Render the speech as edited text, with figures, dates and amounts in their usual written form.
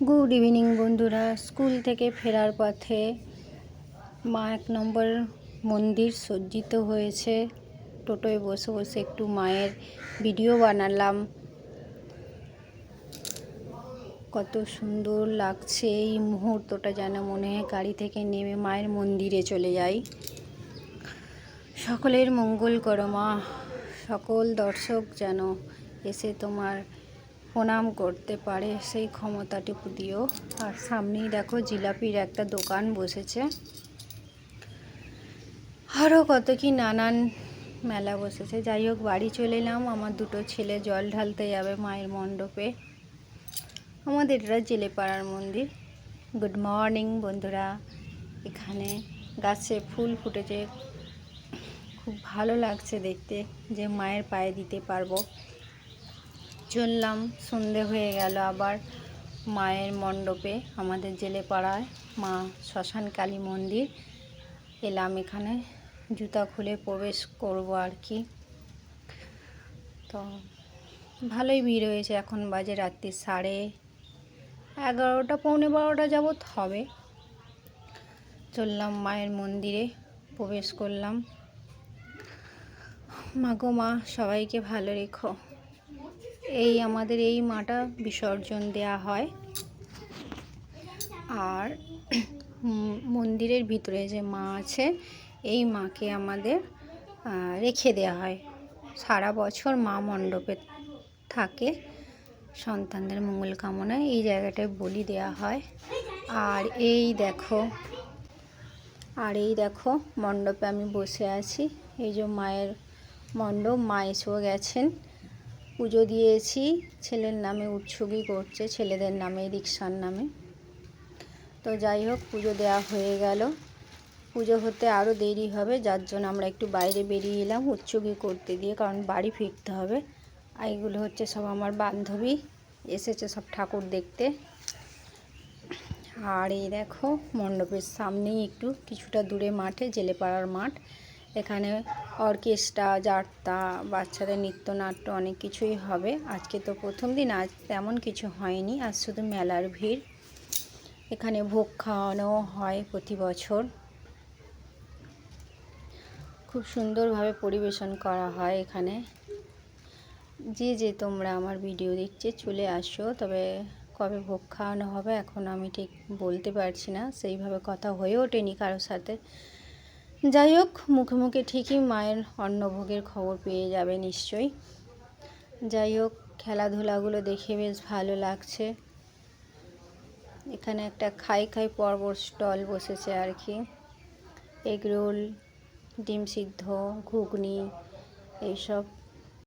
Good evening বন্ধুরা। School থেকে ফেরার পথে মা 1 নম্বর মন্দির সজ্জিত হয়েছে। টোটোয় বসে বসে একটু মায়ের ভিডিও বানালাম। কত সুন্দর লাগছে এই মুহূর্তটা, যেন মনে হয় গাড়ি থেকে নেমে মায়ের মন্দিরে চলে যাই। সকলের মঙ্গল করো মা, সকল দর্শক যেন এসে তোমার প্রণাম করতে পারে সেই ক্ষমতাটুকু দিও। আর সামনেই দেখো জিলাপির একটা দোকান বসেছে, আরও কত কি নানান মেলা বসেছে। যাই হোক, বাড়ি চলে এলাম। আমার দুটো ছেলে জল ঢালতে যাবে মায়ের মণ্ডপে। আমাদের এটা জেলেপাড়ার মন্দির। গুড মর্নিং বন্ধুরা। এখানে গাছে ফুল ফুটেছে, খুব ভালো লাগছে দেখতে যে মায়ের পায়ে দিতে পারবো। চললাম, সন্ধে হয়ে গেল আবার মায়ের মণ্ডপে, আমাদের জেলেপাড়ায় মা শ্মশান কালী মন্দির। এলাম এখানে, জুতা খুলে প্রবেশ করব আর কি। তো ভালোই ভিড় হয়েছে। এখন বাজে রাত্রি 11:30 পৌনে 12টা যাবৎ হবে। চললাম মায়ের মন্দিরে, প্রবেশ করলাম। মাগো মা, সবাইকে ভালো রেখো। এই আমাদের এই মাটা বিসর্জন দেয়া হয়। আর মন্দিরের ভিতরে যে মা আছে, এই মাকে আমাদের রেখে দেয়া হয়। সারা বছর মা মণ্ডপে থাকে, সন্তানদের মঙ্গল কামনায় এই জায়গাটায় বলি দেয়া হয়। আর এই দেখো মণ্ডপে আমি বসে আছি। এই যে মায়ের মণ্ডপ, মা এসেও গেছেন। পুজো দিয়েছি, ছেলের নামে উৎসর্গী করছে, ছেলেদের নামে, রিক্সার নামে। তো যাই হোক, পুজো দেওয়া হয়ে গেল। পুজো হতে আরও দেরি হবে, যার জন্য আমরা একটু বাইরে বেরিয়ে এলাম উৎসর্গী করতে দিয়ে, কারণ বাড়ি ফিরতে হবে। এইগুলো হচ্ছে সব আমার বান্ধবী, এসেছে সব ঠাকুর দেখতে। আর এই দেখো মণ্ডপের সামনেই একটু কিছুটা দূরে মাঠে, জেলেপাড়ার মাঠ। এখানে অর্কেস্ট্রা, যাত্রা, বাচ্চাদের নৃত্যনাট্য অনেক কিছুই হবে। আজকে তো প্রথম দিন, আজ তেমন কিছু হয়নি, আজ শুধু মেলার ভিড়। এখানে ভোগ খাওয়ানো হয় প্রতি বছর, খুব সুন্দরভাবে পরিবেশন করা হয় এখানে। যে তোমরা আমার ভিডিও দেখছে চলে আসো, তবে কবে ভোগ খাওয়ানো হবে এখন আমি ঠিক বলতে পারছি না, সেইভাবে কথা হয়ে ওঠেনি কারোর সাথে। যাই হোক, মুখে মুখে ঠিকই মায়ের অন্নভোগের খবর পেয়ে যাবে নিশ্চয়ই। যাই হোক, খেলাধুলাগুলো দেখে বেশ ভালো লাগছে। এখানে একটা খাই পর্ব স্টল বসেছে আর কি। এগরোল, ডিম সিদ্ধ, ঘুগনি, এইসব